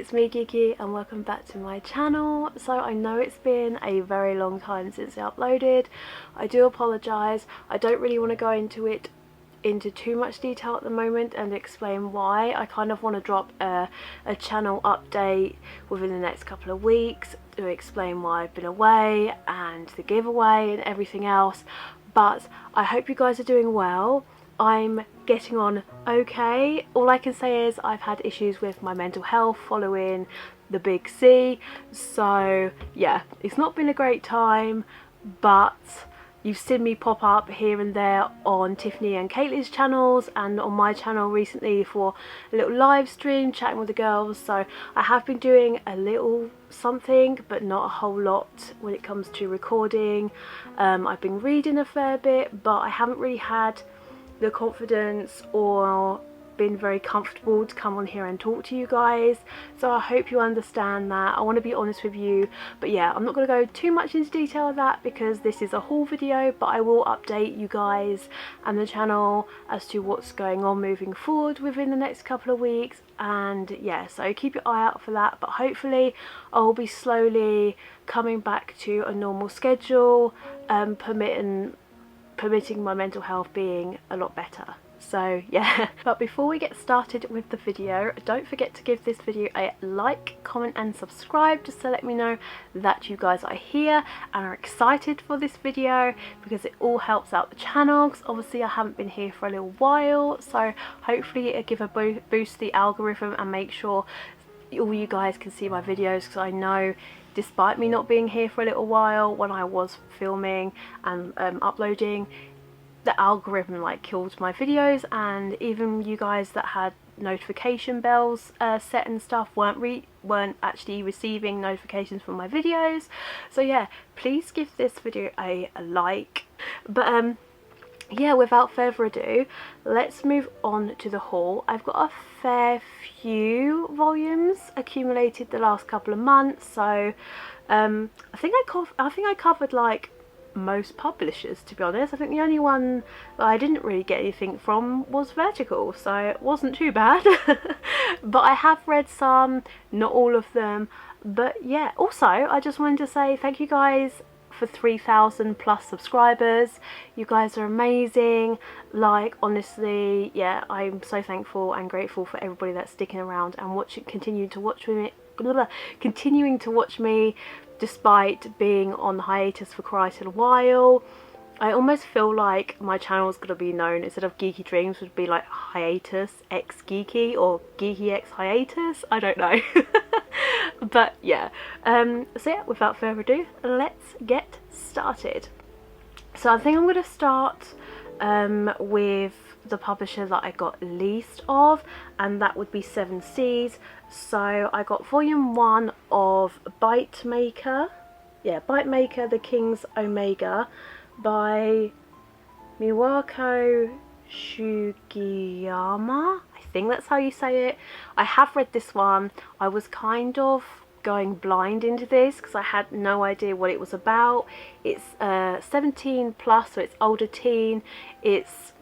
it's me Geeky and welcome back to my channel. So I know it's been a very long time since I uploaded. I do apologise. I don't really want to go into too much detail at the moment and explain why. I kind of want to drop a channel update within the next couple of weeks to explain why I've been away and the giveaway and everything else. But I hope you guys are doing well. I'm getting on okay. All I can say is I've had issues with my mental health following the big C, so yeah, it's not been a great time, but you've seen me pop up here and there on Tiffany and Caitlin's channels and on my channel recently for a little live stream chatting with the girls, so I have been doing a little something but not a whole lot when it comes to recording. I've been reading a fair bit, but I haven't really had the confidence or been very comfortable to come on here and talk to you guys, so I hope you understand that. I want to be honest with you, but yeah, I'm not going to go too much into detail of that because this is a haul video, but I will update you guys and the channel as to what's going on moving forward within the next couple of weeks. And yeah, so keep your eye out for that, but hopefully I'll be slowly coming back to a normal schedule, permitting my mental health being a lot better. So yeah, but before we get started with the video, don't forget to give this video a like, comment and subscribe just to let me know that you guys are here and are excited for this video, because it all helps out the channel, because obviously I haven't been here for a little while, so hopefully it'll give a boost the algorithm and make sure all you guys can see my videos, because I know despite me not being here for a little while, when I was filming and uploading, the algorithm like killed my videos, and even you guys that had notification bells set and stuff weren't actually receiving notifications from my videos. So yeah, please give this video a like. But yeah, without further ado, let's move on to the haul. I've got a fair few volumes accumulated the last couple of months, so I think I covered like most publishers, to be honest. I think the only one that I didn't really get anything from was Vertical, so it wasn't too bad. But I have read some, not all of them. But yeah, also I just wanted to say thank you guys for 3,000 plus subscribers. You guys are amazing. Like, honestly, yeah, I'm so thankful and grateful for everybody that's sticking around and continuing to watch me despite being on hiatus for quite a while. I almost feel like my channel is going to be known, instead of Geeky Dreams, would be like Hiatus X Geeky or Geeky X Hiatus. I don't know. But yeah, so yeah, without further ado, let's get started. So I think I'm going to start with the publisher that I got least of, and that would be 7C's. So I got volume 1 of Bite Maker, The King's Omega by Miwako Sugiyama. I think that's how you say it. I have read this one. I was kind of going blind into this because I had no idea what it was about. It's 17 plus, so it's older teen. It's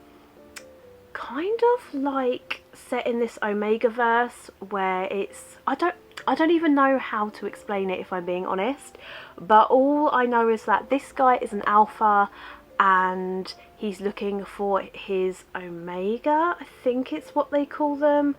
kind of like set in this Omega verse where it's, I don't even know how to explain it if I'm being honest, but all I know is that this guy is an alpha and he's looking for his Omega. I think it's what they call them.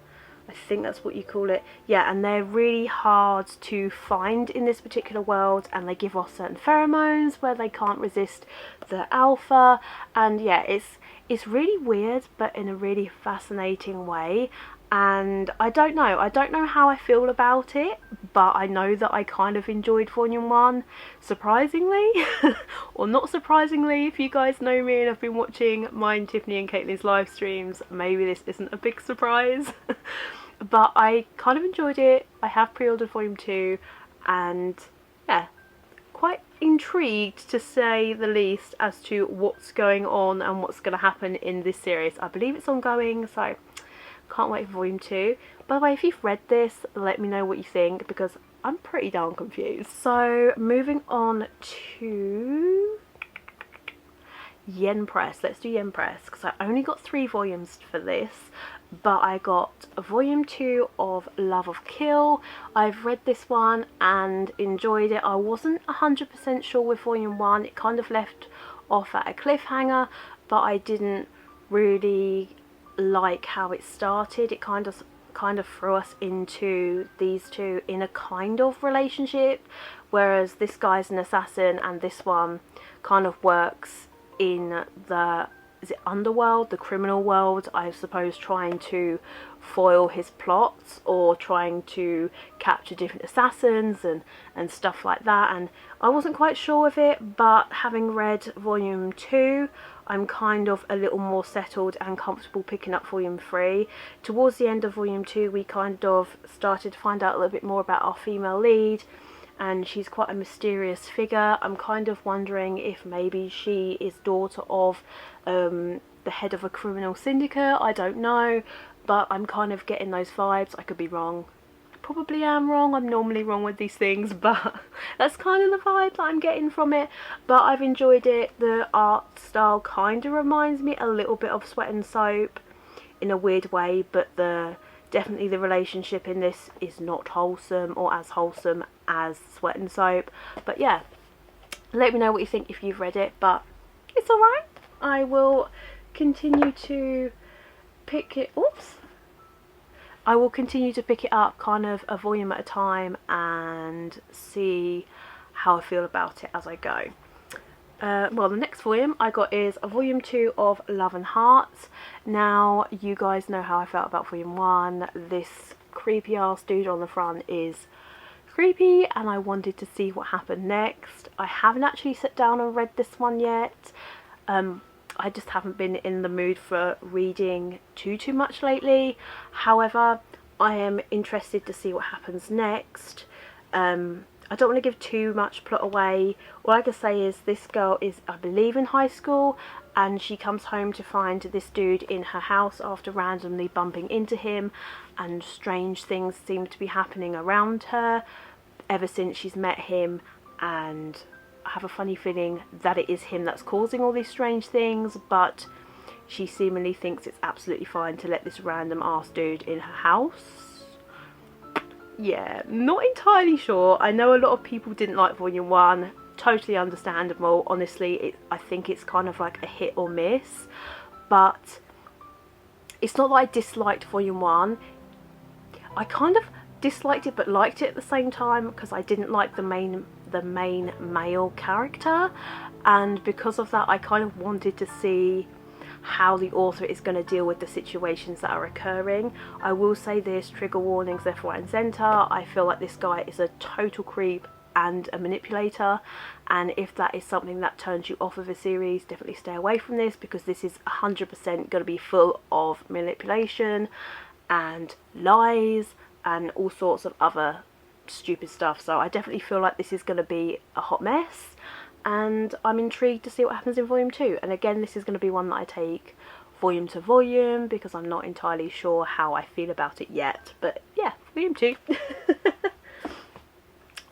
I think that's what you call it. Yeah, and they're really hard to find in this particular world, and they give off certain pheromones where they can't resist the alpha. And yeah, it's really weird, but in a really fascinating way. And I don't know how I feel about it, but I know that I kind of enjoyed volume 1, surprisingly. Or not surprisingly, if you guys know me and have been watching mine, Tiffany and Caitlin's live streams, maybe this isn't a big surprise. But I kind of enjoyed it. I have pre-ordered volume 2, and yeah, quite intrigued to say the least as to what's going on and what's going to happen in this series. I believe it's ongoing, so can't wait for volume 2. By the way, if you've read this, let me know what you think, because I'm pretty darn confused. So moving on to yen press. Let's do yen press because I only got 3 volumes for this, but I got volume 2 of Love of Kill. I've read this one and enjoyed it. I wasn't 100% sure with volume 1. It kind of left off at a cliffhanger, but I didn't really like how it started. It kind of threw us into these two in a kind of relationship, whereas this guy's an assassin and this one kind of works in the, is it underworld, the criminal world, I suppose, trying to foil his plots or trying to capture different assassins and stuff like that. And I wasn't quite sure of it, but having read volume 2, I'm kind of a little more settled and comfortable picking up volume 3. Towards the end of volume 2, we kind of started to find out a little bit more about our female lead, and she's quite a mysterious figure. I'm kind of wondering if maybe she is daughter of the head of a criminal syndicate. I don't know, but I'm kind of getting those vibes. I could be wrong. I probably am wrong. I'm normally wrong with these things, but that's kind of the vibe that I'm getting from it. But I've enjoyed it. The art style kind of reminds me a little bit of Sweat and Soap in a weird way, but definitely the relationship in this is not wholesome or as wholesome as Sweat and Soap. But yeah, let me know what you think if you've read it, but it's alright. I will continue to pick it, I will continue to pick it up kind of a volume at a time and see how I feel about it as I go. Well, the next volume I got is a volume 2 of Love and Hearts. Now, you guys know how I felt about volume 1. This creepy ass dude on the front is creepy and I wanted to see what happened next. I haven't actually sat down and read this one yet. I just haven't been in the mood for reading too much lately. However, I am interested to see what happens next. I don't want to give too much plot away. All I can say is this girl is, I believe, in high school, and she comes home to find this dude in her house after randomly bumping into him, and strange things seem to be happening around her ever since she's met him, and I have a funny feeling that it is him that's causing all these strange things, but she seemingly thinks it's absolutely fine to let this random ass dude in her house. Yeah, not entirely sure. I know a lot of people didn't like volume 1, totally understandable. Honestly, I think it's kind of like a hit or miss, but it's not that I disliked volume 1. I kind of disliked it but liked it at the same time because I didn't like the main male character, and because of that I kind of wanted to see how the author is going to deal with the situations that are occurring. I will say this, trigger warnings left, right and centre. I feel like this guy is a total creep and a manipulator, and if that is something that turns you off of a series, definitely stay away from this, because this is 100% going to be full of manipulation and lies and all sorts of other stupid stuff. So I definitely feel like this is going to be a hot mess, and I'm intrigued to see what happens in volume 2. And again, this is going to be one that I take volume to volume because I'm not entirely sure how I feel about it yet. But yeah, volume 2.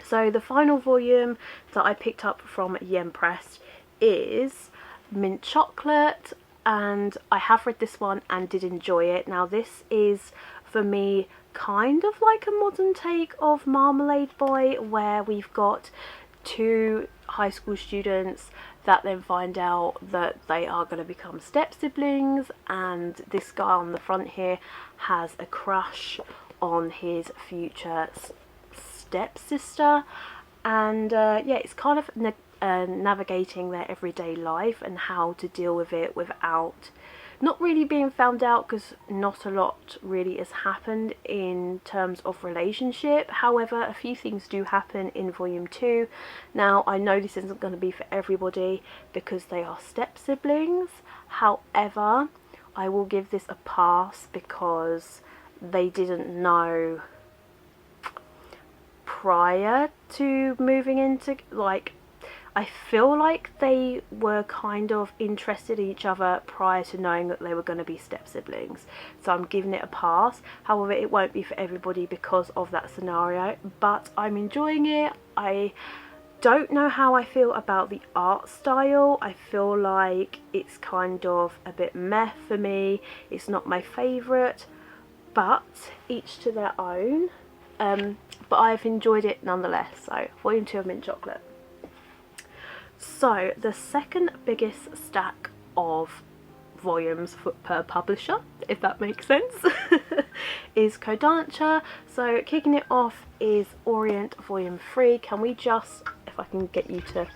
So the final volume that I picked up from Yen Press is Mint Chocolate, and I have read this one and did enjoy it. Now this is, for me, kind of like a modern take of Marmalade Boy, where we've got 2 high school students that then find out that they are going to become step siblings, and this guy on the front here has a crush on his future stepsister, and yeah, it's kind of navigating their everyday life and how to deal with it without not really being found out, because not a lot really has happened in terms of relationship. However, a few things do happen in volume 2. Now, I know this isn't going to be for everybody because they are step siblings. However, I will give this a pass because they didn't know prior to moving into, like, I feel like they were kind of interested in each other prior to knowing that they were going to be step siblings. So I'm giving it a pass. However, it won't be for everybody because of that scenario, but I'm enjoying it. I don't know how I feel about the art style. I feel like it's kind of a bit meh for me. It's not my favourite, but each to their own. But I've enjoyed it nonetheless. So volume 2 of Mint Chocolate. So the second biggest stack of volumes per publisher, if that makes sense, is Codancha. So kicking it off is Orient volume 3. Can we just, if I can get you to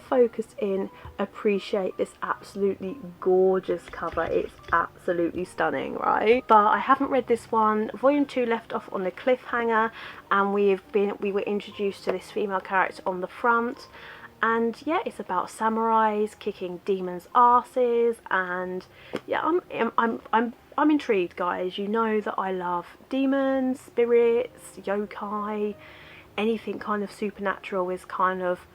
focus in, appreciate this absolutely gorgeous cover. It's absolutely stunning, right? But I haven't read this one. Volume 2 left off on a cliffhanger, and we were introduced to this female character on the front. And yeah, it's about samurais kicking demons' asses, and yeah, I'm intrigued, guys. You know that I love demons, spirits, yokai, anything kind of supernatural is kind of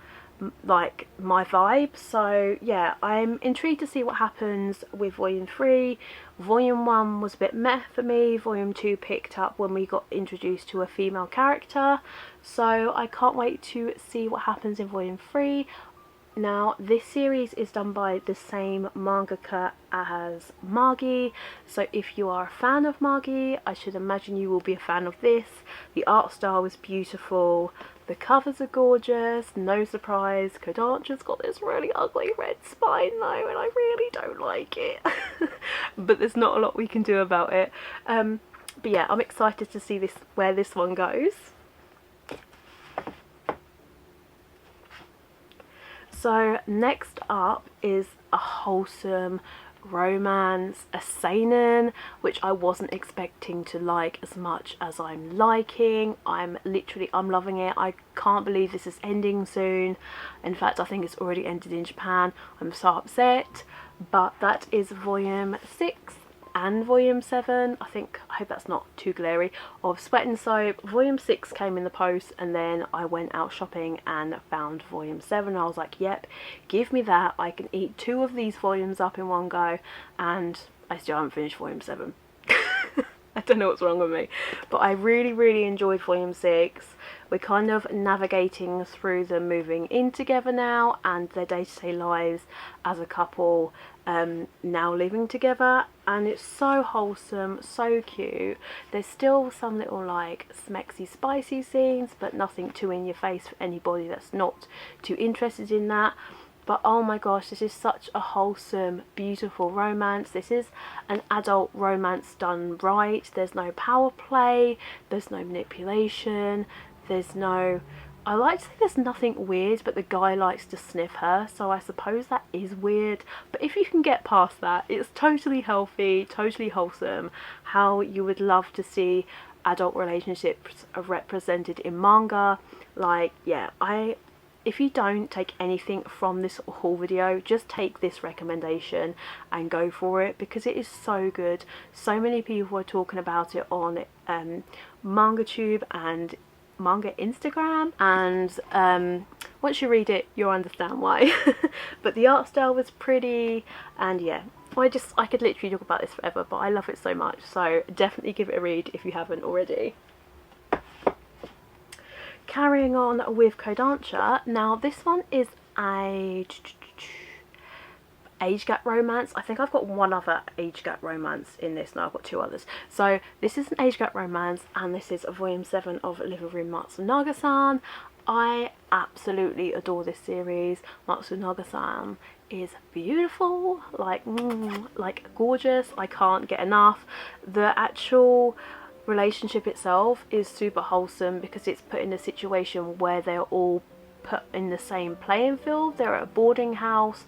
like my vibe. So yeah, I'm intrigued to see what happens with volume 3. Volume 1 was a bit meh for me. Volume 2 picked up when we got introduced to a female character, so I can't wait to see what happens in volume 3. Now, this series is done by the same mangaka as Magi, so if you are a fan of Magi, I should imagine you will be a fan of this. The art style is beautiful, the covers are gorgeous, no surprise. Codancha's got this really ugly red spine though, and I really don't like it. But there's not a lot we can do about it. But yeah, I'm excited to see where this one goes. So next up is a wholesome romance, a seinen, which I wasn't expecting to like as much as I'm liking. I'm loving it. I can't believe this is ending soon. In fact, I think it's already ended in Japan. I'm so upset. But that is volume 6 and volume 7, I hope that's not too glary, of Sweat and Soap. Volume 6 came in the post, and then I went out shopping and found volume 7. I was like, yep, give me that. I can eat 2 of these volumes up in one go, and I still haven't finished volume 7. I don't know what's wrong with me, but I really enjoyed volume 6. We're kind of navigating through them moving in together now, and their day-to-day lives as a couple, now living together, and it's so wholesome, so cute. There's still some little like smexy spicy scenes, but nothing too in your face for anybody that's not too interested in that. But oh my gosh, this is such a wholesome, beautiful romance. This is an adult romance done right. There's no power play, there's no manipulation, there's no... I like to say there's nothing weird, but the guy likes to sniff her, so I suppose that is weird. But if you can get past that, it's totally healthy, totally wholesome, how you would love to see adult relationships represented in manga. Like, yeah, if you don't take anything from this haul video, just take this recommendation and go for it, because it is so good. So many people are talking about it on MangaTube and Manga Instagram, and once you read it you'll understand why. But the art style was pretty, and yeah, I could literally talk about this forever, but I love it so much, so definitely give it a read if you haven't already. Carrying on with Codancha, now this one is a age gap romance. I think I've got one other age gap romance in this. No, I've got 2 others. So this is an age gap romance, and this is volume 7 of Living Room Matsunaga-san. I absolutely adore this series. Matsunaga-san is beautiful, like gorgeous. I can't get enough. The actual relationship itself is super wholesome, because it's put in a situation where they're all put in the same playing field. They're at a boarding house.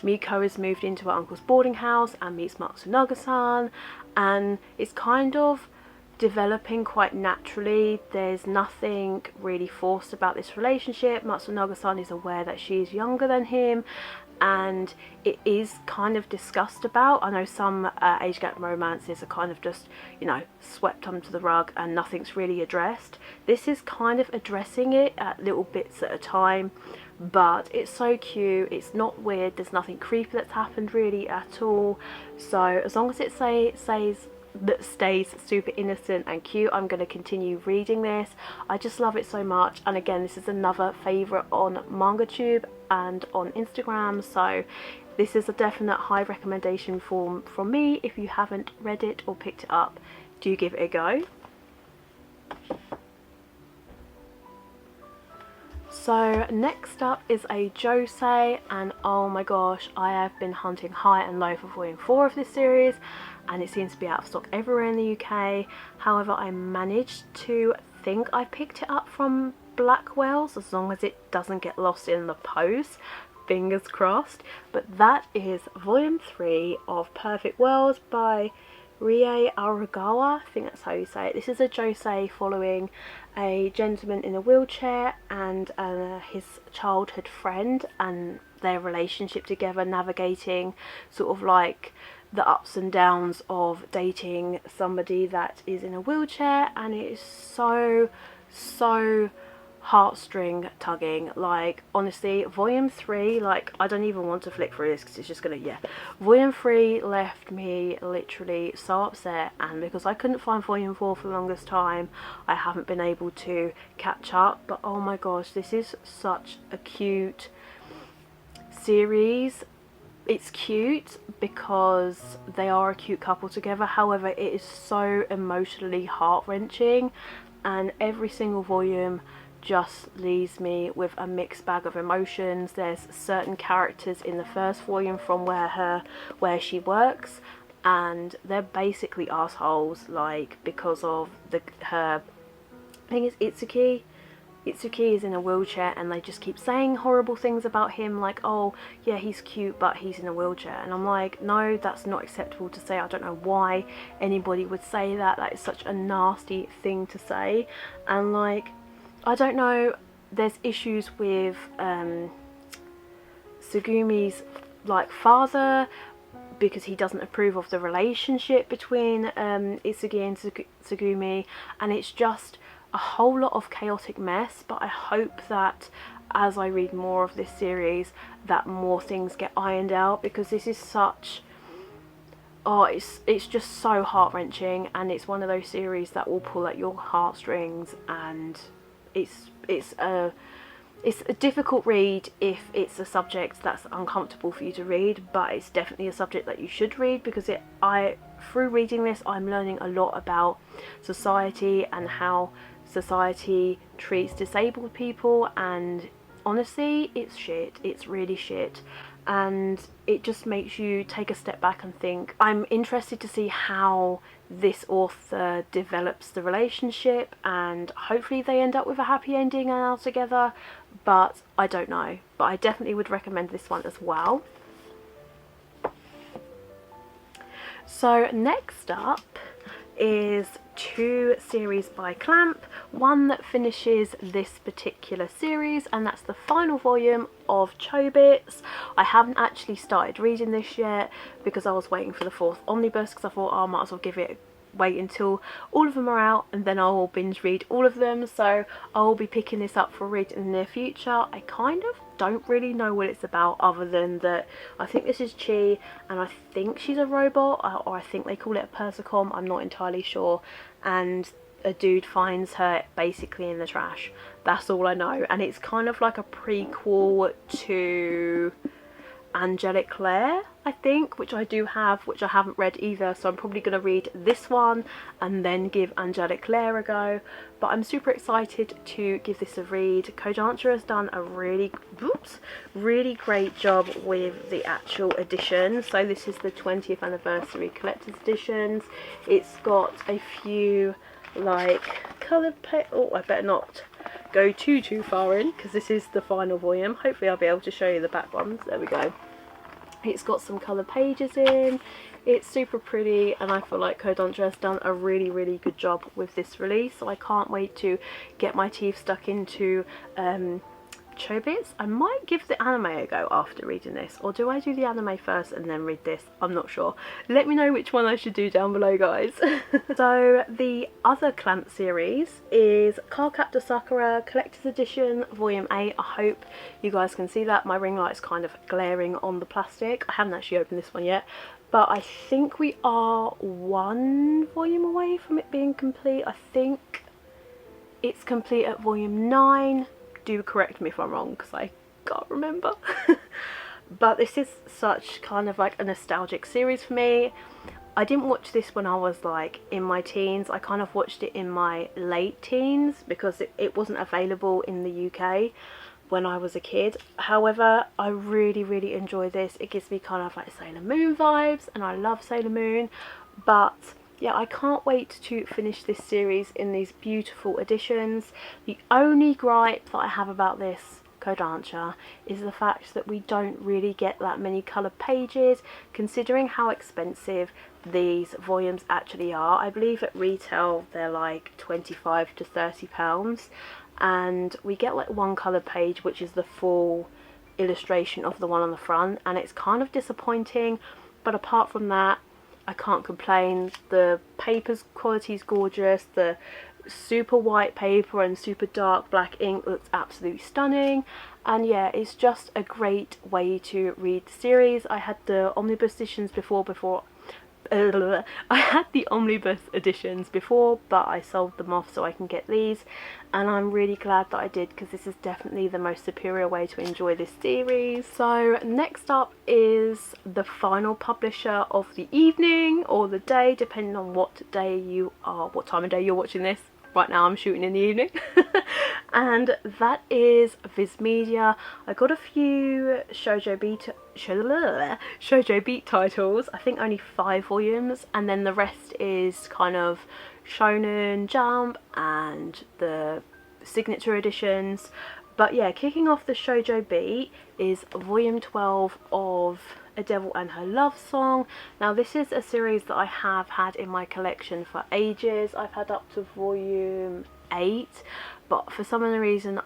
Miko has moved into her uncle's boarding house and meets Matsunaga-san, and it's kind of developing quite naturally. There's nothing really forced about this relationship. Matsunaga-san is aware that she is younger than him, and it is kind of discussed about. I know some age gap romances are kind of just, you know, swept under the rug and nothing's really addressed. This is kind of addressing it at little bits at a time, but it's so cute. It's not weird. There's nothing creepy that's happened really at all. So as long as it stays that stays super innocent and cute. I'm going to continue reading this. I just love it so much, and again, this is another favourite on MangaTube and on Instagram, so this is a definite high recommendation from me. If you haven't read it or picked it up, do give it a go. So next up is a josei, and oh my gosh, I have been hunting high and low for volume 4 of this series, and it seems to be out of stock everywhere in the UK. However, I managed to think I picked it up from Blackwell's, as long as it doesn't get lost in the post, fingers crossed. But that is volume 3 of Perfect World by Rie Aragawa, I think that's how you say it. This is a josei following a gentleman in a wheelchair and his childhood friend, and their relationship together, navigating sort of like the ups and downs of dating somebody that is in a wheelchair. And it is so heartstring tugging. Like, honestly, volume 3, like, I don't even want to flick through this because it's just gonna, yeah, volume 3 left me literally so upset, and because I couldn't find volume 4 for the longest time, I haven't been able to catch up. But oh my gosh, this is such a cute series. It's cute because they are a cute couple together, however it is so emotionally heart-wrenching, and every single volume just leaves me with a mixed bag of emotions. There's certain characters in the first volume from where she works, and they're basically assholes, like, because of her, I think it's Itsuki is in a wheelchair, and they just keep saying horrible things about him, like, oh yeah, he's cute but he's in a wheelchair. And I'm like, no, that's not acceptable to say. I don't know why anybody would say that. That is such a nasty thing to say. And like, I don't know, there's issues with Tsugumi's like father, because he doesn't approve of the relationship between Itsuki and Tsugumi, and it's just a whole lot of chaotic mess. But I hope that as I read more of this series, that more things get ironed out, because this is such, oh, it's just so heart-wrenching, and it's one of those series that will pull at your heartstrings, and it's a difficult read if it's a subject that's uncomfortable for you to read, but it's definitely a subject that you should read, because through reading this, I'm learning a lot about society and how society treats disabled people, and honestly, it's shit. It's really shit, and it just makes you take a step back and think. I'm interested to see how this author develops the relationship, and hopefully they end up with a happy ending and are together, but I don't know. But I definitely would recommend this one as well. So next up is 2 series by Clamp, one that finishes this particular series, and that's the final volume of Chobits. I haven't actually started reading this yet because I was waiting for the 4th omnibus, because I thought, oh, I might as well wait until all of them are out, and then I'll binge read all of them. So I'll be picking this up for read in the near future. I kind of don't really know what it's about, other than that I think this is Chi, and I think she's a robot, or I think they call it a Persicom, I'm not entirely sure, and a dude finds her basically in the trash. That's all I know, and it's kind of like a prequel to Angelic Claire, I think, which I do have, which I haven't read either, so I'm probably going to read this one and then give Angelic Claire a go. But I'm super excited to give this a read. Codancha has done a really great job with the actual edition. So this is the 20th anniversary collector's editions. It's got a few like coloured oh, I better not go too far in, because this is the final volume. Hopefully I'll be able to show you the back ones. There we go. It's got some coloured pages in. It's super pretty, and I feel like Codancha has done a really good job with this release, so I can't wait to get my teeth stuck into Chobits. I might give the anime a go after reading this, or do I do the anime first and then read this? I'm not sure. Let me know which one I should do down below, guys. So the other Clamp series is Cardcaptor Sakura Collector's Edition Volume 8. I hope you guys can see that. My ring light's kind of glaring on the plastic. I haven't actually opened this one yet, but I think we are one volume away from it being complete. I think it's complete at volume 9. Do correct me if I'm wrong, because I can't remember. But this is such kind of like a nostalgic series for me. I didn't watch this when I was like in my teens. I kind of watched it in my late teens because it wasn't available in the UK when I was a kid. However, I really enjoy this. It gives me kind of like Sailor Moon vibes, and I love Sailor Moon. But yeah, I can't wait to finish this series in these beautiful editions. The only gripe that I have about this Codancha is the fact that we don't really get that many coloured pages, considering how expensive these volumes actually are. I believe at retail they're like £25 to £30, and we get like one coloured page, which is the full illustration of the one on the front, and it's kind of disappointing. But apart from that, I can't complain. The paper's quality is gorgeous. The super white paper and super dark black ink looks absolutely stunning, and yeah, it's just a great way to read the series. I had the omnibus editions before I had the omnibus editions before, but I sold them off so I can get these, and I'm really glad that I did, because this is definitely the most superior way to enjoy this series. So next up is the final publisher of the evening or the day, depending on what time of day you're watching this. Right now I'm shooting in the evening. And that is Viz Media. I got a few Shoujo Beat titles, I think only 5 volumes, and then the rest is kind of Shonen Jump and the signature editions. But yeah, kicking off the Shoujo Beat is volume 12 of A Devil and Her Love Song. Now this is a series that I have had in my collection for ages. I've had up to volume 8, but for some unknown reason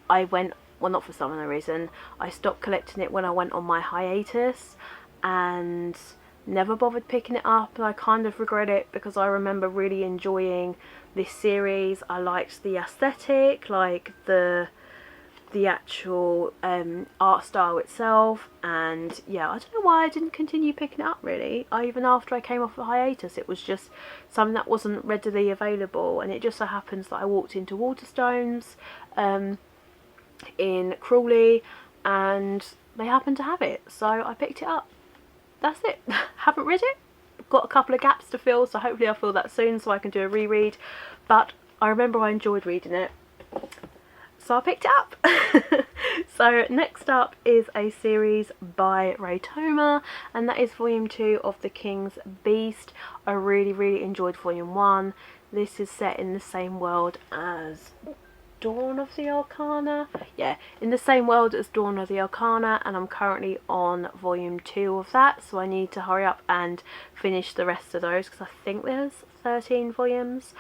I stopped collecting it when I went on my hiatus and never bothered picking it up, and I kind of regret it because I remember really enjoying this series. I liked the aesthetic, like the actual art style itself, and yeah, I don't know why I didn't continue picking it up really. Even after I came off the hiatus, it was just something that wasn't readily available, and it just so happens that I walked into Waterstones in Crawley and they happened to have it, so I picked it up. That's it. Haven't read it, got a couple of gaps to fill, so hopefully I'll fill that soon so I can do a reread, but I remember I enjoyed reading it, so I picked it up. So next up is a series by Raytoma, and that is volume 2 of The King's Beast. I really enjoyed volume 1. This is set in the same world as Dawn of the Arcana. Yeah, in the same world as Dawn of the Arcana, and I'm currently on volume 2 of that, so I need to hurry up and finish the rest of those because I think there's 13 volumes.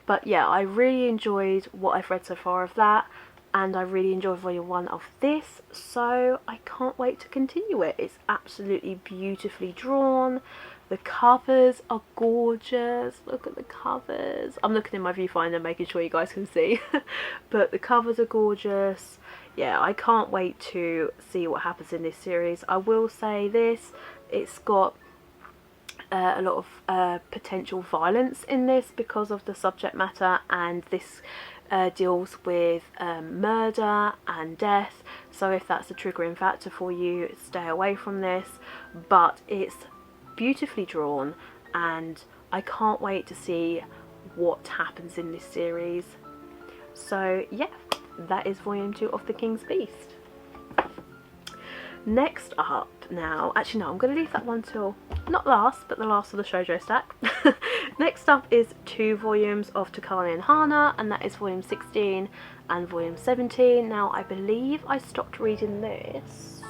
But yeah, I really enjoyed what I've read so far of that, and I really enjoyed volume 1 of this, so I can't wait to continue it. It's absolutely beautifully drawn. The covers are gorgeous. Look at the covers. I'm looking in my viewfinder making sure you guys can see. But the covers are gorgeous. Yeah, I can't wait to see what happens in this series. I will say this, it's got a lot of potential violence in this because of the subject matter, and this deals with murder and death, so if that's a triggering factor for you, stay away from this. But it's beautifully drawn, and I can't wait to see what happens in this series. So yeah, that is volume 2 of The King's Beast. Next up now, actually no, I'm going to leave that one till not last, but the last of the shoujo stack. Next up is 2 volumes of Takin Hana, and that is volume 16 and volume 17. Now I believe I stopped reading this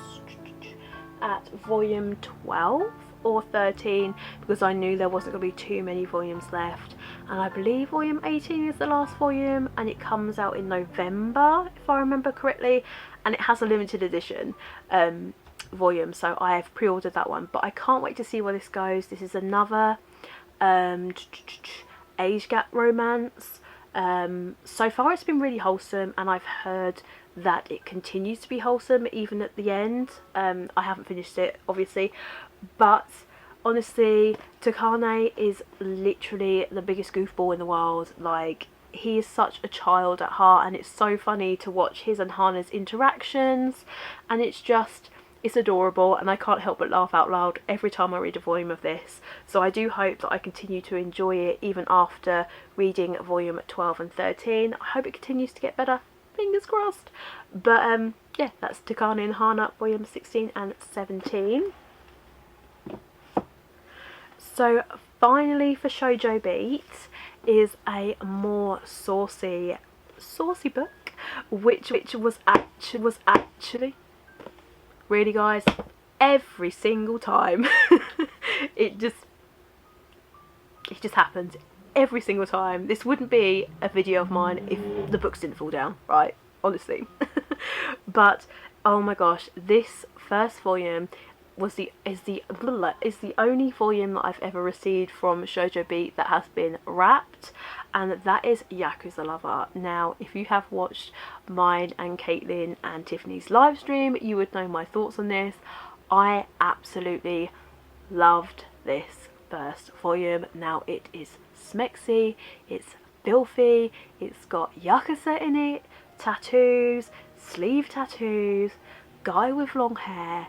at volume 12 or 13 because I knew there wasn't going to be too many volumes left, and I believe volume 18 is the last volume, and it comes out in November if I remember correctly, and it has a limited edition volume, so I have pre-ordered that one. But I can't wait to see where this goes. This is another age gap romance. So far it's been really wholesome, and I've heard that it continues to be wholesome even at the end. I haven't finished it obviously, but honestly, Takane is literally the biggest goofball in the world. Like, he is such a child at heart, and it's so funny to watch his and Hana's interactions, and it's adorable, and I can't help but laugh out loud every time I read a volume of this. So I do hope that I continue to enjoy it even after reading volume 12 and 13. I hope it continues to get better, fingers crossed. But yeah, that's Takin Hana volume 16 and 17. So finally for Shoujo Beat is a more saucy book, which was actually really, guys, every single time it just happens every single time. This wouldn't be a video of mine if the books didn't fall down, right? Honestly. But oh my gosh, this first volume is the only volume that I've ever received from Shoujo Beat that has been wrapped, and that is Yakuza Lover. Now, if you have watched mine and Caitlin and Tiffany's live stream, you would know my thoughts on this. I absolutely loved this first volume. Now, it is smexy, it's filthy, it's got Yakuza in it, tattoos, sleeve tattoos, guy with long hair.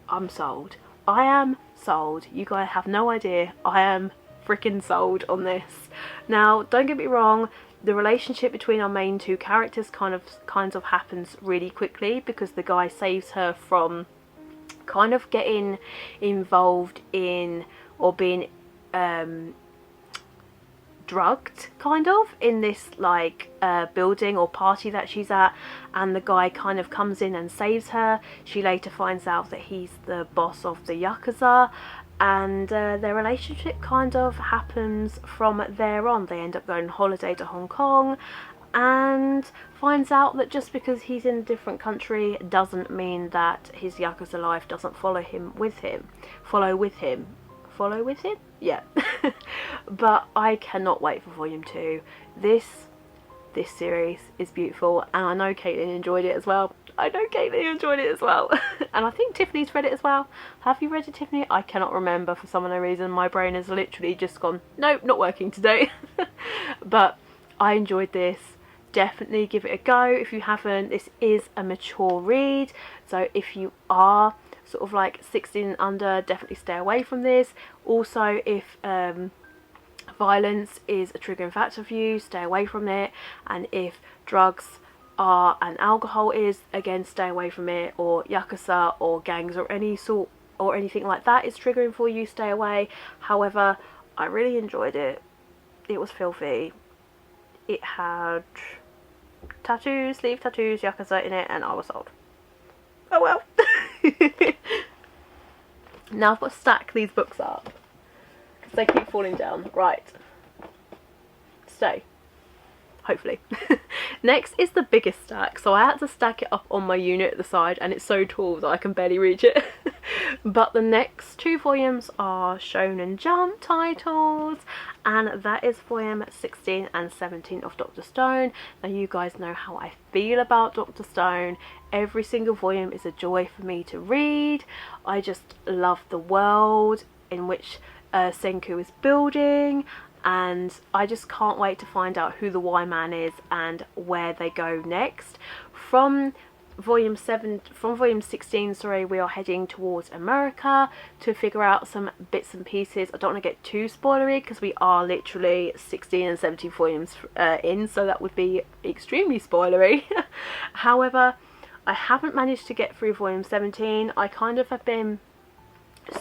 I'm sold. I am sold. You guys have no idea. I am freaking sold on this. Now, don't get me wrong, the relationship between our main two characters kind of happens really quickly, because the guy saves her from kind of getting involved in, or being drugged kind of in this like building or party that she's at, and the guy kind of comes in and saves her. She later finds out that he's the boss of the Yakuza, and their relationship kind of happens from there on. They end up going on holiday to Hong Kong, and finds out that just because he's in a different country doesn't mean that his Yakuza life doesn't follow with him. Yeah. But I cannot wait for volume 2. This series is beautiful, and I know Caitlin enjoyed it as well. And I think Tiffany's read it as well. Have you read it, Tiffany? I cannot remember for some unknown reason. My brain has literally just gone, nope, not working today. But I enjoyed this. Definitely give it a go if you haven't. This is a mature read, so if you are sort of like 16 and under, definitely stay away from this. Also, if violence is a triggering factor for you, stay away from it. And if drugs are and alcohol is, again, stay away from it. Or Yakuza or gangs or any sort or anything like that is triggering for you, stay away. However, I really enjoyed it. It was filthy. It had tattoos, sleeve tattoos, Yakuza in it, and I was sold. Oh well. Now I've got to stack these books up because they keep falling down. Right. Stay. Hopefully. Next is the biggest stack. So I had to stack it up on my unit at the side, and it's so tall that I can barely reach it. But the next 2 volumes are Shonen Jump titles, and that is volume 16 and 17 of Dr. Stone. Now, you guys know how I feel about Dr. Stone. Every single volume is a joy for me to read. I just love the world in which Senku is building, and I just can't wait to find out who the Y-Man is and where they go next. From volume 16, sorry, we are heading towards America to figure out some bits and pieces. I don't want to get too spoilery because we are literally 16 and 17 volumes in, so that would be extremely spoilery. However, I haven't managed to get through volume 17. I kind of have been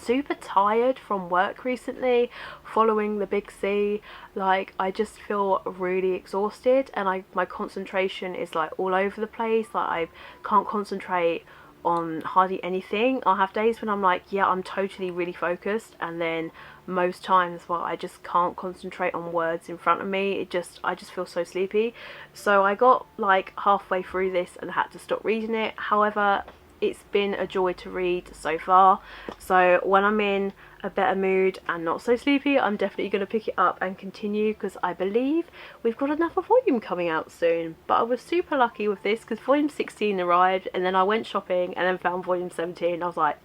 super tired from work recently following the big C. Like, I just feel really exhausted, and my concentration is like all over the place. Like, I can't concentrate on hardly anything. I'll have days when I'm like, yeah, I'm totally really focused, and then most times, well, I just can't concentrate on words in front of me. I just feel so sleepy. So I got like halfway through this and had to stop reading it. However, it's been a joy to read so far. So when I'm in a better mood and not so sleepy, I'm definitely going to pick it up and continue, because I believe we've got another volume coming out soon. But I was super lucky with this because volume 16 arrived, and then I went shopping and then found volume 17. I was like,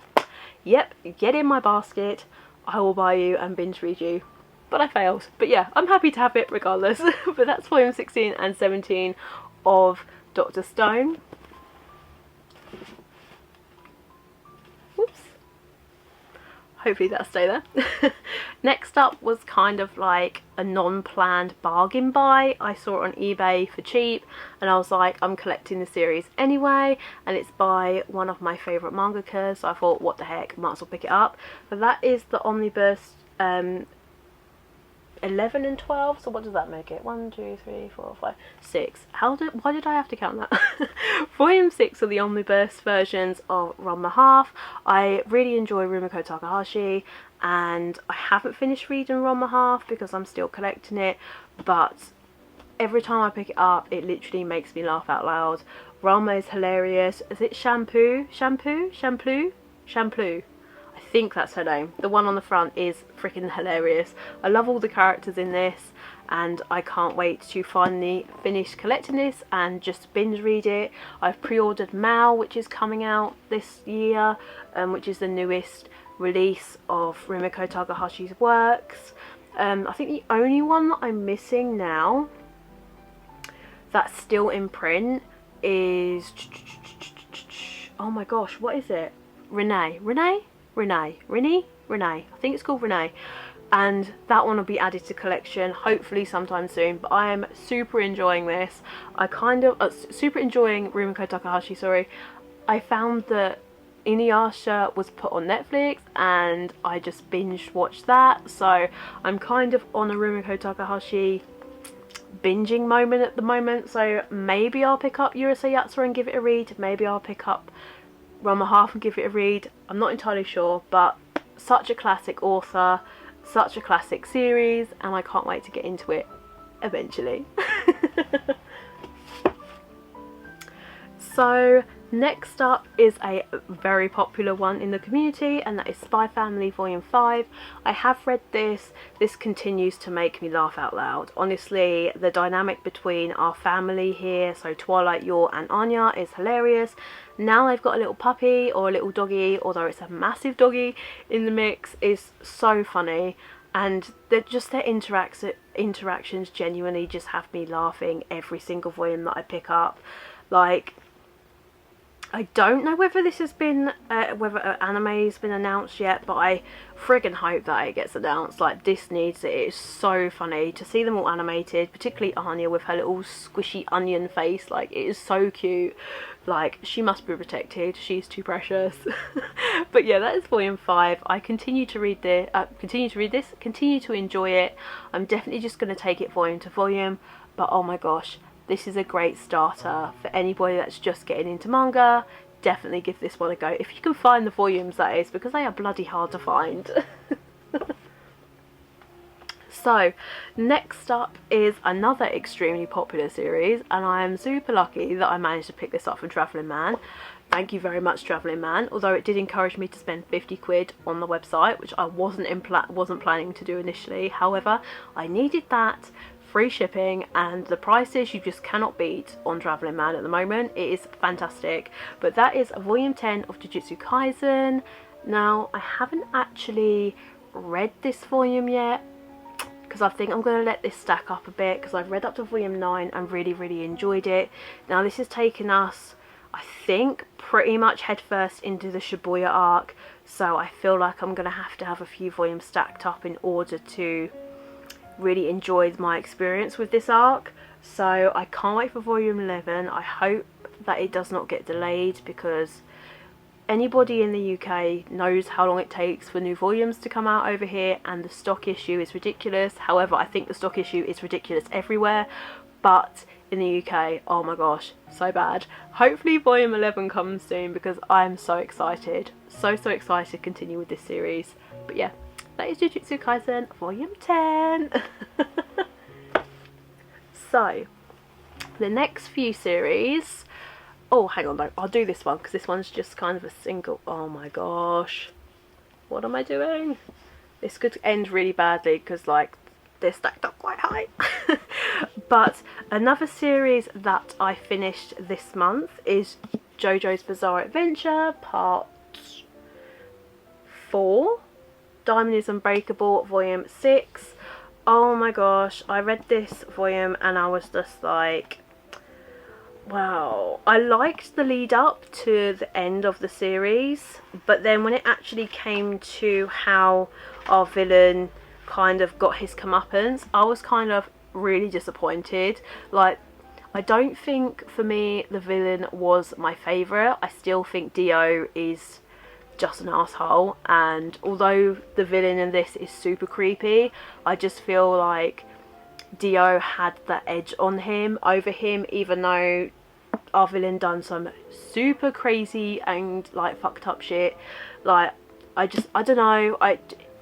yep, get in my basket, I will buy you and binge read you. But I failed. But yeah, I'm happy to have it regardless. But that's volume 16 and 17 of Dr. Stone. Whoops. Hopefully that'll stay there. Next up was kind of like a non-planned bargain buy. I saw it on eBay for cheap and I was like, I'm collecting the series anyway, and it's by one of my favourite mangakas, so I thought, what the heck, might as well pick it up. But that is the omnibus 11 and 12, so what does that make it? 1, 2, 3, 4, 5, 6. Why did I have to count that? Volume 6 are the omnibus versions of Ranma Half. I really enjoy Rumiko Takahashi, and I haven't finished reading Ranma Half because I'm still collecting it, but every time I pick it up it literally makes me laugh out loud. Ranma is hilarious. Is it Shampoo? I think that's her name. The one on the front is freaking hilarious. I love all the characters in this, and I can't wait to finally finish collecting this and just binge read it. I've pre-ordered Mao, which is coming out this year, which is the newest release of Rumiko Takahashi's works. I think the only one that I'm missing now that's still in print is, oh my gosh, what is it? Renee, I think it's called Renee, and that one will be added to collection hopefully sometime soon. But I am super enjoying this. I kind of super enjoying Rumiko Takahashi, sorry. I found that Inuyasha was put on Netflix and I just binge watched that, so I'm kind of on a Rumiko Takahashi binging moment at the moment. So maybe I'll pick up Urusei Yatsura and give it a read, maybe I'll pick up Ranma Half and give it a read. I'm not entirely sure, but such a classic author, such a classic series, and I can't wait to get into it eventually. So next up is a very popular one in the community, and that is Spy Family Volume 5. I have read this. This continues to make me laugh out loud. Honestly, the dynamic between our family here, so Twilight, Yor and Anya, is hilarious. Now they've got a little puppy or a little doggy, although it's a massive doggy in the mix, is so funny. And they're just their interactions genuinely just have me laughing every single volume that I pick up. Like, I don't know whether this has been, whether an anime's been announced yet, but I friggin' hope that it gets announced. Like, this needs it. It is so funny to see them all animated, particularly Anya with her little squishy onion face. Like, it is so cute. Like, she must be protected. She's too precious. But yeah, that is Volume 5. I continue to read this, continue to enjoy it. I'm definitely just going to take it volume to volume, but oh my gosh, this is a great starter for anybody that's just getting into manga. Definitely give this one a go. If you can find the volumes, that is, because they are bloody hard to find. So, next up is another extremely popular series, and I am super lucky that I managed to pick this up from Travelling Man. Thank you very much, Travelling Man, although it did encourage me to spend 50 quid on the website, which I wasn't planning to do initially. However, I needed that, free shipping, and the prices you just cannot beat on Travelling Man at the moment. It is fantastic. But that is Volume 10 of Jujutsu Kaisen. Now, I haven't actually read this volume yet, because I think I'm going to let this stack up a bit, because I've read up to Volume 9 and really enjoyed it. Now, this has taken us, I think, pretty much headfirst into the Shibuya arc, so I feel like I'm going to have a few volumes stacked up in order to really enjoy my experience with this arc. So I can't wait for Volume 11. I hope that it does not get delayed, because anybody in the UK knows how long it takes for new volumes to come out over here, and the stock issue is ridiculous. However, I think the stock issue is ridiculous everywhere, but in the UK, oh my gosh, so bad. Hopefully Volume 11 comes soon, because I'm so excited. So excited to continue with this series. But yeah, that is Jujutsu Kaisen Volume 10. So, the next few series... Oh, hang on though, I'll do this one, because this one's just kind of a single... Oh my gosh. What am I doing? This could end really badly, because like, they're stacked up quite high. But another series that I finished this month is JoJo's Bizarre Adventure Part 4, Diamond is Unbreakable, volume 6. Oh my gosh, I read this volume and I was just like, wow. I liked the lead up to the end of the series, but then when it actually came to how our villain kind of got his comeuppance, I was kind of really disappointed. Like, I don't think for me the villain was my favourite. I still think Dio is just an asshole, and although the villain in this is super creepy, I just feel like Dio had that edge on him over him, even though our villain done some super crazy and like fucked up shit. Like, I don't know,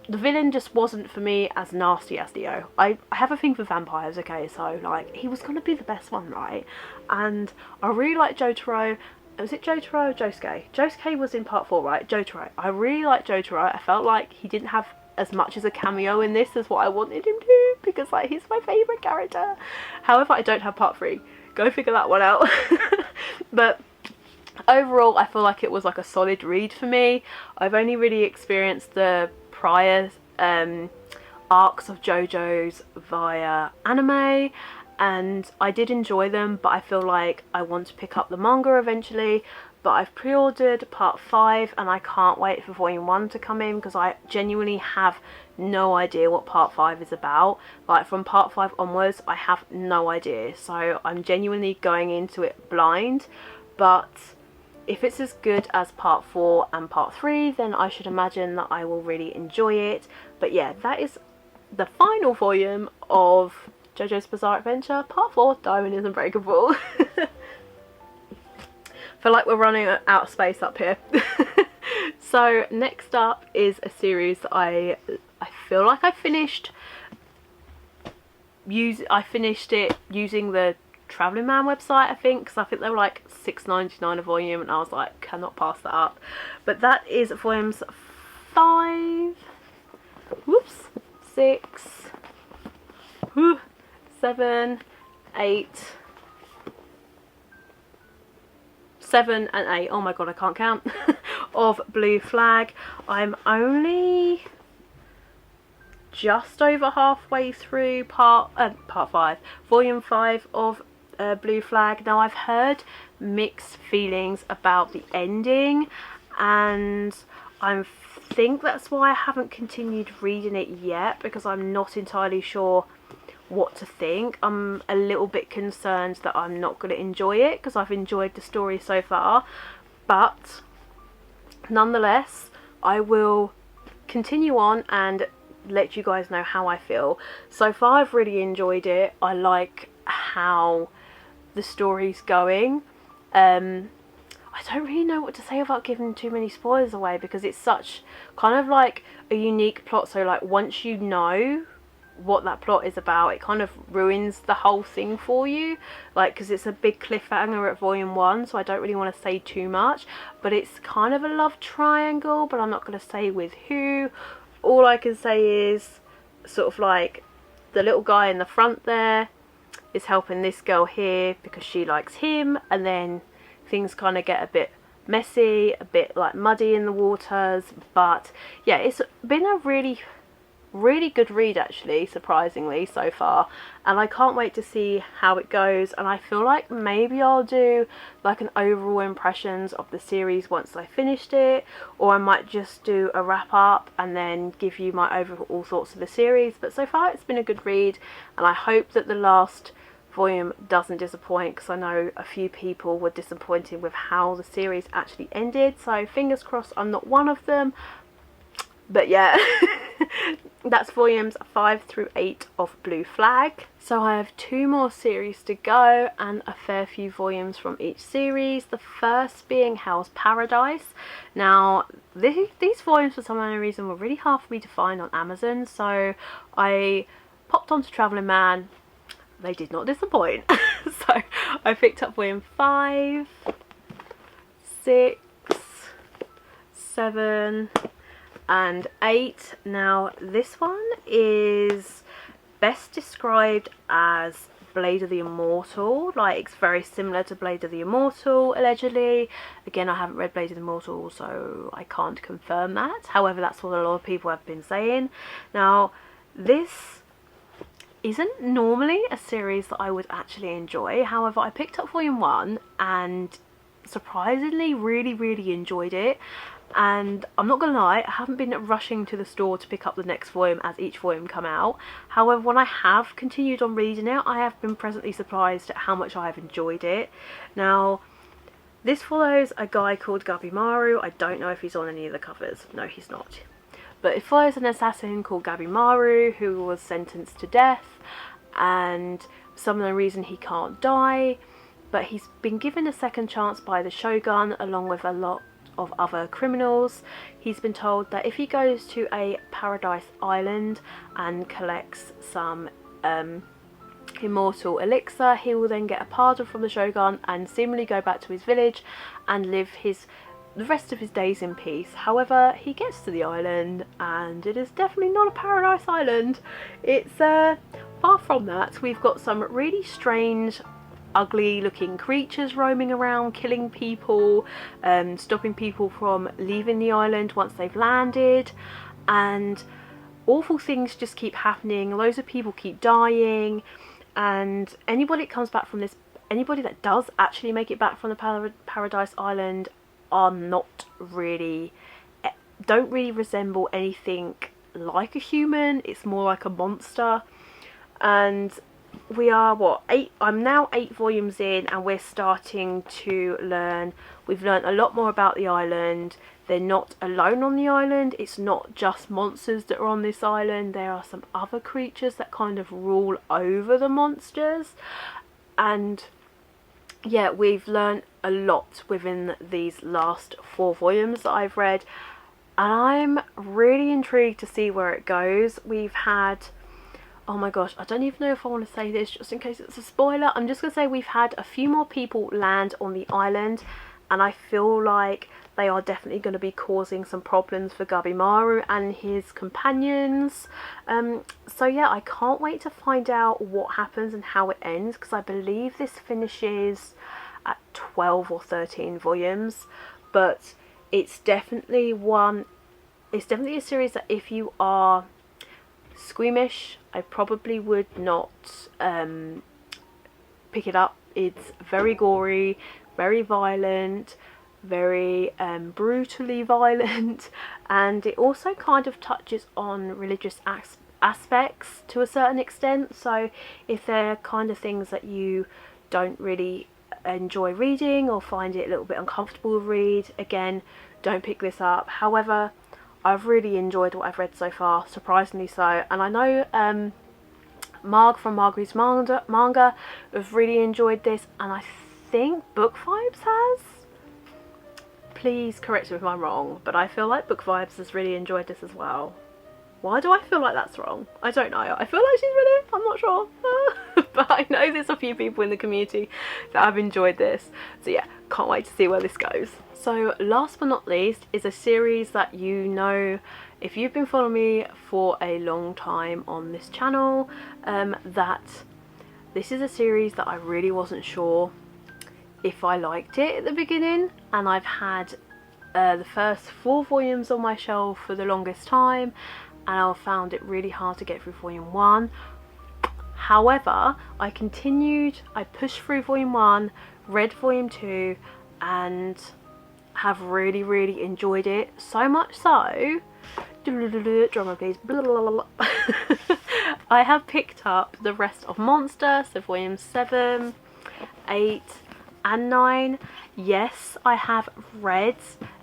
the villain just wasn't for me as nasty as Dio. I have a thing for vampires, okay, so like he was gonna be the best one, right? And I really like Jotaro. Was it Jotaro or Josuke? Josuke was in part 4, right? Jotaro. I really like Jotaro. I felt like he didn't have as much as a cameo in this as what I wanted him to, because like he's my favourite character. However, I don't have part 3. Go figure that one out. But overall, I feel like it was like a solid read for me. I've only really experienced the prior arcs of Jojos via anime, and I did enjoy them, but I feel like I want to pick up the manga eventually. But I've pre-ordered part 5 and I can't wait for volume 1 to come in, because I genuinely have no idea what part 5 is about. Like, from part 5 onwards I have no idea, so I'm genuinely going into it blind. But if it's as good as part 4 and part 3, then I should imagine that I will really enjoy it. But yeah, that is the final volume of JoJo's Bizarre Adventure, part 4, Diamond is Unbreakable. Feel like we're running out of space up here. So next up is a series that I feel like I finished it using the Travelling Man website, I think, because I think they were like $6.99 a volume, and I was like, cannot pass that up. But that is volumes 5, whoops, 6, 7, 8, 7 and 8, oh my god, I can't count, of Blue Flag. I'm only just over halfway through part 5, volume 5 of Blue Flag. Now, I've heard mixed feelings about the ending, and I think that's why I haven't continued reading it yet, because I'm not entirely sure what to think. I'm a little bit concerned that I'm not going to enjoy it, because I've enjoyed the story so far. But nonetheless, I will continue on and let you guys know how I feel. So far I've really enjoyed it. I like how the story's going. I don't really know what to say without giving too many spoilers away, because it's such kind of like a unique plot. So like, once you know what that plot is about, it kind of ruins the whole thing for you, like, because it's a big cliffhanger at volume 1, so I don't really want to say too much. But it's kind of a love triangle, but I'm not going to say with who. All I can say is sort of like the little guy in the front there is helping this girl here because she likes him, and then things kind of get a bit messy, a bit like muddy in the waters. But yeah, it's been a really good read, actually, surprisingly, so far, and I can't wait to see how it goes. And I feel like maybe I'll do like an overall impressions of the series once I finished it, or I might just do a wrap up and then give you my overall thoughts of the series. But so far it's been a good read, and I hope that the last volume doesn't disappoint, because I know a few people were disappointed with how the series actually ended, so fingers crossed I'm not one of them. But yeah, that's volumes 5 through 8 of Blue Flag. So I have 2 more series to go, and a fair few volumes from each series. The first being Hell's Paradise. Now, these volumes for some unknown reason were really hard for me to find on Amazon, so I popped onto Travelling Man. They did not disappoint. So I picked up volume 5, 6, 7 and 8. Now, this one is best described as Blade of the Immortal. Like, it's very similar to Blade of the Immortal, allegedly. Again, I haven't read Blade of the Immortal, so I can't confirm that. However, that's what a lot of people have been saying. Now, this isn't normally a series that I would actually enjoy. However, I picked up volume 1 and surprisingly really enjoyed it. And I'm not gonna lie, I haven't been rushing to the store to pick up the next volume as each volume come out. However, when I have continued on reading it, I have been pleasantly surprised at how much I have enjoyed it. Now, this follows a guy called Gabimaru. I don't know if he's on any of the covers. No, he's not. But it follows an assassin called Gabimaru who was sentenced to death, and for some unknown reason he can't die, but he's been given a second chance by the Shogun along with a lot of other criminals. He's been told that if he goes to a paradise island and collects some immortal elixir, he will then get a pardon from the Shogun and seemingly go back to his village and live the rest of his days in peace. However, he gets to the island and it is definitely not a paradise island. It's far from that. We've got some really strange, ugly looking creatures roaming around, killing people, stopping people from leaving the island once they've landed, and awful things just keep happening. Loads of people keep dying, and anybody that comes back from this, anybody that does actually make it back from the paradise island are don't really resemble anything like a human. It's more like a monster. And we are I'm now 8 volumes in, and we're starting to learn. We've learned a lot more about the island. They're not alone on the island. It's not just monsters that are on this island. There are some other creatures that kind of rule over the monsters. And yeah, we've learned a lot within these last 4 volumes that I've read, and I'm really intrigued to see where it goes. We've had, oh my gosh, I don't even know if I want to say this just in case it's a spoiler. I'm just going to say we've had a few more people land on the island, and I feel like they are definitely going to be causing some problems for Gabimaru and his companions. So yeah, I can't wait to find out what happens and how it ends, because I believe this finishes at 12 or 13 volumes. But it's definitely a series that if you are squeamish, I probably would not pick it up. It's very gory, very violent, very brutally violent, and it also kind of touches on religious aspects to a certain extent. So if they're kind of things that you don't really enjoy reading or find it a little bit uncomfortable to read, again, don't pick this up. However, I've really enjoyed what I've read so far, surprisingly so, and I know Marg from Marguerite's Manga have really enjoyed this, and I think Book Vibes has. Please correct me if I'm wrong, but I feel like Book Vibes has really enjoyed this as well. Why do I feel like that's wrong? I don't know. I feel like she's really, I'm not sure. But I know there's a few people in the community that have enjoyed this. So yeah, can't wait to see where this goes. So last but not least is a series that, you know, if you've been following me for a long time on this channel, that this is a series that I really wasn't sure if I liked it at the beginning, and I've had the first 4 volumes on my shelf for the longest time, and I found it really hard to get through volume 1. However, I pushed through volume 1, read volume 2, and have really enjoyed it. So much so, drama please, I have picked up the rest of Monster, so volume 7, 8 and 9. Yes, I have read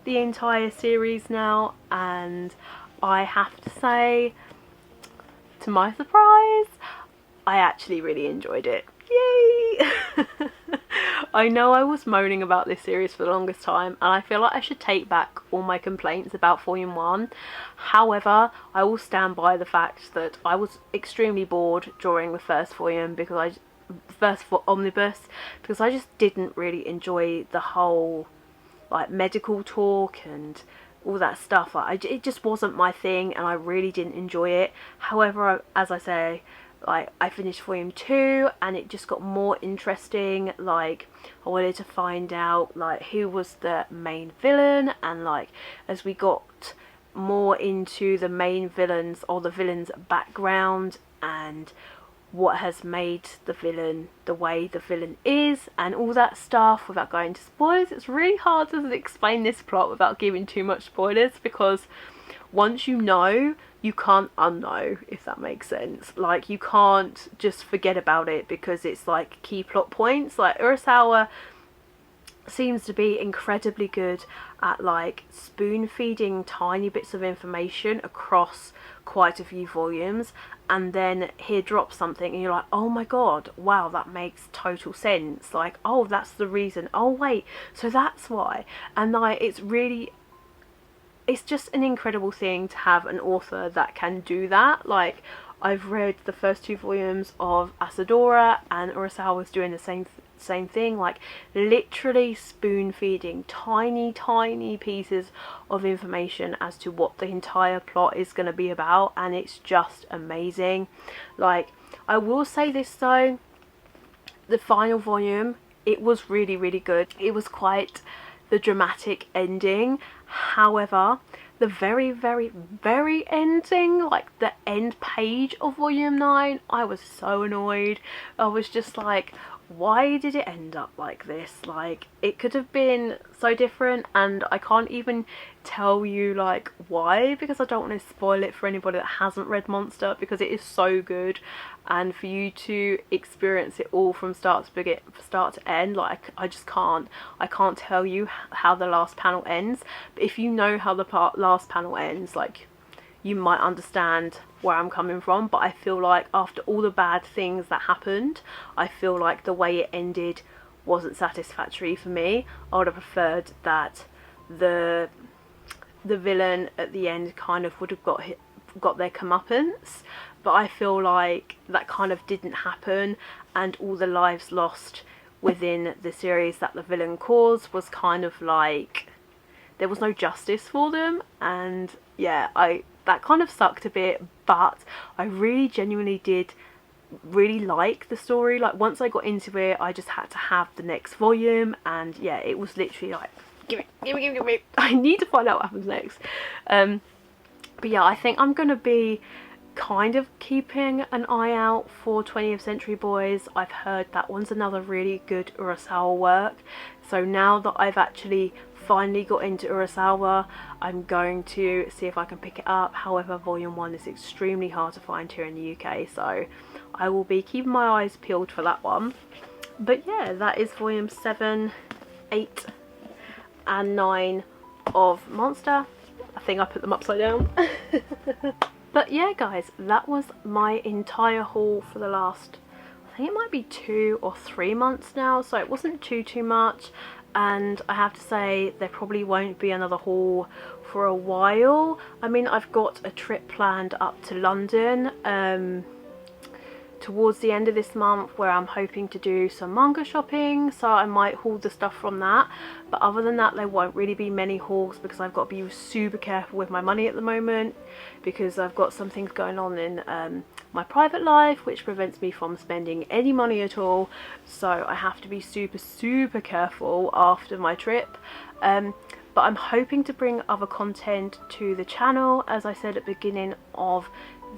the entire series now, and I have to say, to my surprise, I actually really enjoyed it. Yay! I know I was moaning about this series for the longest time, and I feel like I should take back all my complaints about volume 1. However, I will stand by the fact that I was extremely bored during the first volume, because omnibus, because I just didn't really enjoy the whole like medical talk and all that stuff. It just wasn't my thing, and I really didn't enjoy it. However, as I say, like I finished volume 2 and it just got more interesting. Like I wanted to find out like who was the main villain, and like as we got more into the main villains or the villain's background and what has made the villain the way the villain is and all that stuff, without going into spoilers. It's really hard to explain this plot without giving too much spoilers, because once you know, you can't unknow, if that makes sense. Like you can't just forget about it because it's like key plot points. Like Urasawa seems to be incredibly good at like spoon feeding tiny bits of information across quite a few volumes, and then he drops something and you're like, oh my god, wow, that makes total sense. Like, oh, that's the reason. Oh wait, so that's why. And like it's just an incredible thing to have an author that can do that. Like I've read the first 2 volumes of Asadora and Urasawa was doing the same thing, like literally spoon feeding tiny pieces of information as to what the entire plot is going to be about, and it's just amazing. Like I will say this though, the final volume, it was really good. It was quite the dramatic ending. However, the very ending, like the end page of volume 9, I was so annoyed. I was just like, why did it end up like this? Like it could have been so different, and I can't even tell you like why, because I don't want to spoil it for anybody that hasn't read Monster, because it is so good, and for you to experience it all from start to end, like I can't tell you how the last panel ends. But if you know how the last panel ends, like you might understand where I'm coming from. But I feel like after all the bad things that happened, I feel like the way it ended wasn't satisfactory for me. I would have preferred that the villain at the end kind of would have got their comeuppance, but I feel like that kind of didn't happen, and all the lives lost within the series that the villain caused was kind of like there was no justice for them. And yeah, that kind of sucked a bit, but I really genuinely did really like the story. Like once I got into it, I just had to have the next volume, and yeah, it was literally like give me, I need to find out what happens next. But yeah, I think I'm gonna be kind of keeping an eye out for 20th Century Boys. I've heard that one's another really good Urasawa work, so now that I've actually finally got into Urasawa, I'm going to see if I can pick it up. However, volume 1 is extremely hard to find here in the UK, so I will be keeping my eyes peeled for that one. But yeah, that is volume 7, 8 and 9 of Monster. I think I put them upside down. But yeah guys, that was my entire haul for the last, I think it might be 2 or 3 months now, so it wasn't too much. And I have to say there probably won't be another haul for a while. I mean, I've got a trip planned up to London towards the end of this month, where I'm hoping to do some manga shopping, so I might haul the stuff from that. But other than that, there won't really be many hauls, because I've got to be super careful with my money at the moment, because I've got some things going on in my private life which prevents me from spending any money at all, so I have to be super careful after my trip. But I'm hoping to bring other content to the channel. As I said at the beginning of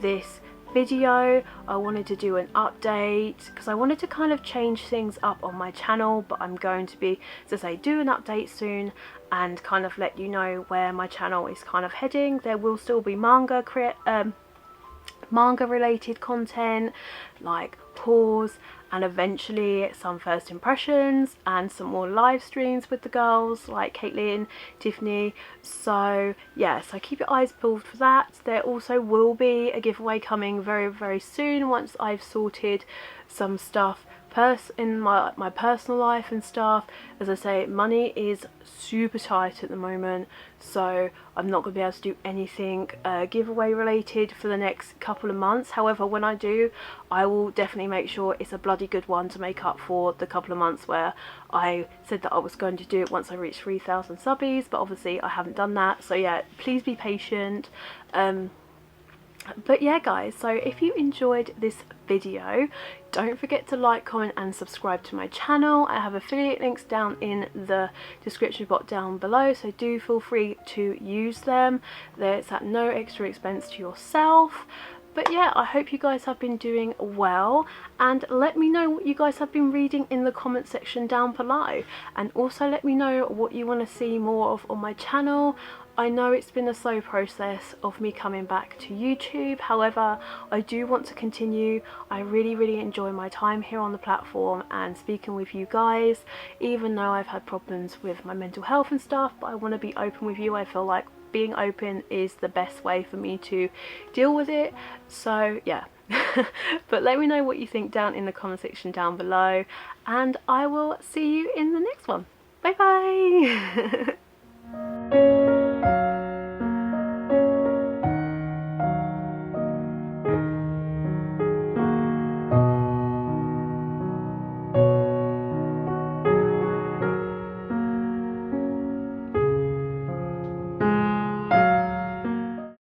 this video, I wanted to do an update because I wanted to kind of change things up on my channel, but I'm going to be, as I say, do an update soon and kind of let you know where my channel is kind of heading. There will still be manga related content, like hauls, and eventually some first impressions and some more live streams with the girls like Caitlin, Tiffany. So yeah, so keep your eyes peeled for that. There also will be a giveaway coming very soon, once I've sorted some stuff in my personal life and stuff. As I say, money is super tight at the moment, so I'm not going to be able to do anything giveaway related for the next couple of months. However, when I do, I will definitely make sure it's a bloody good one to make up for the couple of months where I said that I was going to do it once I reached 3,000 subbies, but obviously I haven't done that. So yeah, please be patient. But yeah guys, so if you enjoyed this video, don't forget to like, comment and subscribe to my channel. I have affiliate links down in the description box down below, so do feel free to use them. It's at no extra expense to yourself. But yeah, I hope you guys have been doing well, and let me know what you guys have been reading in the comment section down below, and also let me know what you want to see more of on my channel. I know it's been a slow process of me coming back to YouTube, however I do want to continue. I really enjoy my time here on the platform and speaking with you guys, even though I've had problems with my mental health and stuff, but I want to be open with you. I feel like being open is the best way for me to deal with it, so yeah. But let me know what you think down in the comment section down below, and I will see you in the next one. Bye bye.